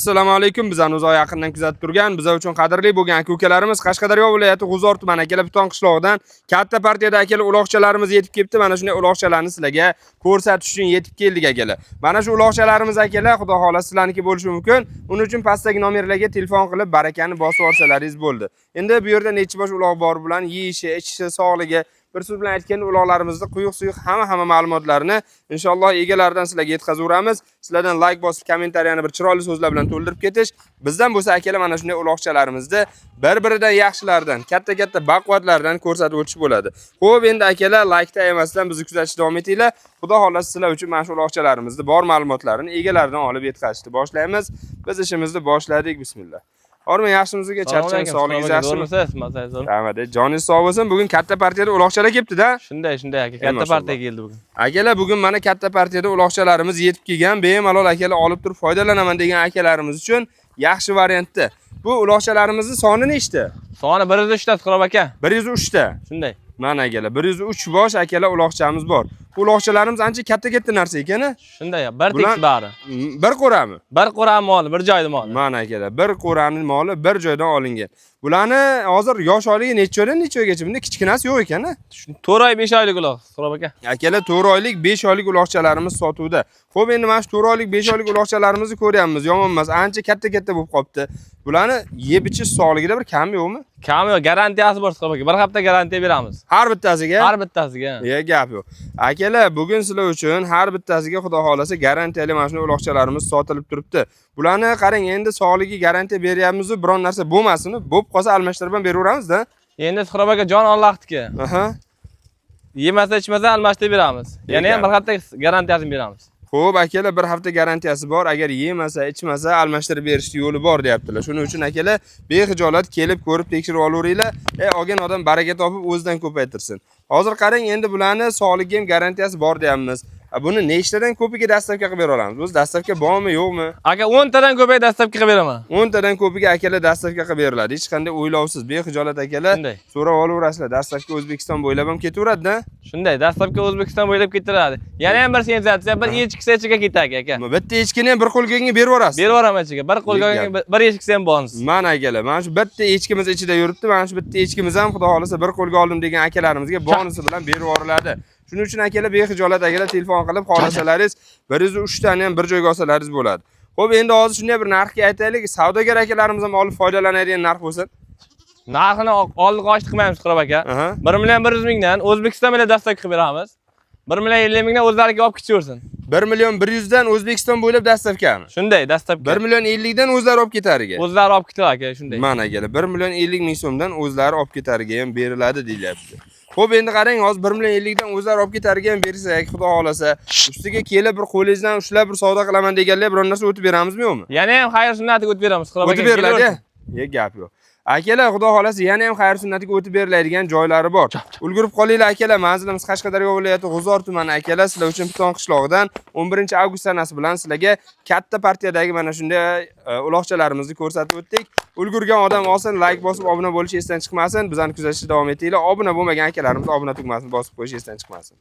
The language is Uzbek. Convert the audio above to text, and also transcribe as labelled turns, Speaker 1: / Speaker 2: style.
Speaker 1: Assalomu alaykum. Bizani uzoq yaqindan kuzatib turgan, bizlar uchun qadrli bo'lgan aka-ukalarimiz Qashqadaryo viloyati G'uzor tumani akalar Buton qishlog'idan katta partiyada akalar uloqchalarimiz yetib kelibdi. Mana shunday uloqchalarni sizlarga ko'rsatish uchun yetib keldik akalar. Mana shu uloqchalarimiz akalar, xudo xolasa sizlarniki bo'lishi mumkin. Uning uchun pastdagi nomerlarga telefon qilib barakani bosib olsalaringiz bo'ldi. Endi bu yerda necha bosh uloq bor bilan yeyishi, ichishi, sog'ligi bir so'z bilan aytganda uloqlarimizda quyuq-suyuq hamma ma'lumotlarni inshaalloh egalaridan sizlarga yetkazib Sizlardan like bosib, kommentariyani bir chiroyli so'zlar bilan to'ldirib ketish. Bizdan bo'lsa akalar mana shunday uloqchalarimizni bir-biridan yaxshilardan, katta baquvvatlardan ko'rsatib o'tish bo'ladi. Xo'p, endi akalar like-da emasdan bizni kuzatishda davom etinglar. Xudo xolasa sizlar uchun mana shu uloqchalarimizni bor ma'lumotlarini egalaridan olib yetkazishni boshlaymiz. Biz ishimizni boshladik. Bismillah. Hormang, yaxshimizga, charchang, sog'ligingiz yaxshimi? Rahmat. Joningiz sog' bo'lsin. Bugun katta partiyada uloqchalar kelibdi-da.
Speaker 2: Shunday aka, katta partiya keldi bugun.
Speaker 1: Akalar, bugun mana katta partiyada uloqchalarimiz yetib kelgan. Bemalol akalar olib turib foydalanaman degan akalarimiz uchun yaxshi variantda. Bu uloqchalarimizning soni nechta?
Speaker 2: Soni 103 ta Suqrot aka.
Speaker 1: 103 ta.
Speaker 2: Shunday.
Speaker 1: Mana akalar, 103 bosh akalar uloqchamiz bor. Bu uloqchalarimiz ancha katta narsa ekan-a?
Speaker 2: Shunday, bir tekis bari.
Speaker 1: Bir qo'rami?
Speaker 2: Bir qo'ram moli, bir joyda moli.
Speaker 1: Mana akalar, bir qo'ramning moli bir joydan olingan. Bularni hozir yosh oyligi necha oygacha? Bunda kichkinasi yo'q ekan-a?
Speaker 2: 4 oy 5 oylik uloq, Suqrot aka.
Speaker 1: Akalar, 4 oylik, 5 oylik uloqchalarimiz sotuvda. Xo'p, endi mana shu 4 oylik, 5 oylik uloqchalarimizni ko'ryapmiz. Yomon emas, ancha katta bo'lib qopti. Bularni yeb ichish sog'ligida bir kam yo'qmi?
Speaker 2: Kam yo'q, garantiyasi bor Suqrot aka. Bir hafta garantiya beramiz.
Speaker 1: Har bittasiga?
Speaker 2: Har bittasiga.
Speaker 1: Gap yo'q. Akalar, bugun sizlar uchun har bittasiga xudo xolasa garantiyali mana shunday uloqchalarimiz sotilib turibdi. Bularni qarang, endi sog'ligiga garantiya beryapmiz-ku, biron narsa bo'lmasin, bo'lib qolsa almashtirib ham beraveramiz-da.
Speaker 2: Endi Suqrot aka jon Allohniki. Yemasa ichmasa almashtirib beramiz. Yana ham bir hafta garantiyasini beramiz.
Speaker 1: Xo'p, akalar, bir hafta garantiyasi bor. Agar yemasa, ichmasa almashtirib berishning yo'li bor deyaptilar. Shuning uchun akalar bexijolat kelib ko'rib tekshirib olaveringlar. Olgan odam baraka topib o'zidan ko'paytirsin. Hozir qarang, endi bularni sog'ligiga ham garantiyasi bor deyapmiz. Buni nechtadan ko'piga dastavka qilib bera olamiz? O'zi dastavka bormi, yo'qmi?
Speaker 2: Aka 10 tadan ko'piga dastavka qilib beraman.
Speaker 1: 10 tadan ko'piga akalar dastavka qilib beriladi. Hech qanday o'ylovsiz, bexijolat akalar so'rab olaverasizlar. Dastavka O'zbekiston bo'ylab ham ketaveradi-da.
Speaker 2: Shunday, dastavka O'zbekiston bo'ylab ketiladi. Yana ham bir sensatsiya, bir echkisi ichiga ketadi aka.
Speaker 1: Bitta echkini ham bir qo'lganga berib yuborasiz.
Speaker 2: Berib yuboraman ichiga. Bir qo'lganga bir echkisi ham borsiz.
Speaker 1: Mana akalar, mana shu bitta echkimiz ichida yuribdi. Mana shu bitta echkimiz ham xudo xolasa bir qo'lga oldim degan akalarimizga bonusi bilan berib yuboriladi. Shuning uchun akalar bexijolat akalar telefon qilib xohlasalaringiz 103 tani ham bir joyga olsalaringiz bo'ladi. Xo'p, endi hozir shunday bir narxga aytaylik, savdogar akalarimiz ham olib foydalanadigan narx bo'lsin.
Speaker 2: Narxini oldiq oshib qilmaymiz Suqrot aka. 1 million 100 mingdan O'zbekiston bilan dastavka qilib beramiz. 1 million 50 mingdan o'zlariga olib ketaversin.
Speaker 1: 1 million 100 dan O'zbekiston bo'ylab dastavkami?
Speaker 2: Shunday, dastavka.
Speaker 1: 1 million 50 dan o'zlari olib ketariga.
Speaker 2: O'zlari olib ketadi aka, shunday.
Speaker 1: Mana akalar, 1 million 50 ming so'mdan o'zlari olib ketariga ham beriladi deyilyapti. Xo'p, endi qarang, hozir 1 million 50 dan o'zlari olib ketariga ham bersak, xudo xolasa, ustiga kelib bir qo'lingizdan ushlab bir savdo qilaman deganlar biron narsa o'tib beramizmi, yo'qmi?
Speaker 2: Yana ham xayr sunnatiga o'tib beramiz, Suqrot aka.
Speaker 1: O'tib beriladi. Gap yo'q. Akalar, xudo xolasa, yana ham xayr sunnatiga o'tib beriladigan joylari bor. Ulgurib qolinglar akalar. Manzilimiz Qashqadaryo viloyati G'uzor tumani akalar. Sizlar uchun Buton qishlog'idan 11 avgust sanasi bilan sizlarga katta partiyadagi mana shunday uloqchalarimizni ko'rsatib o'tdik. Ulgurgan odam olsin, like bosib obuna bo'lish esdan chiqmasin. Bizani kuzatishda davom etinglar. Obuna bo'lmagan akalarimiz obuna tugmasini bosib qo'yish esdan chiqmasin.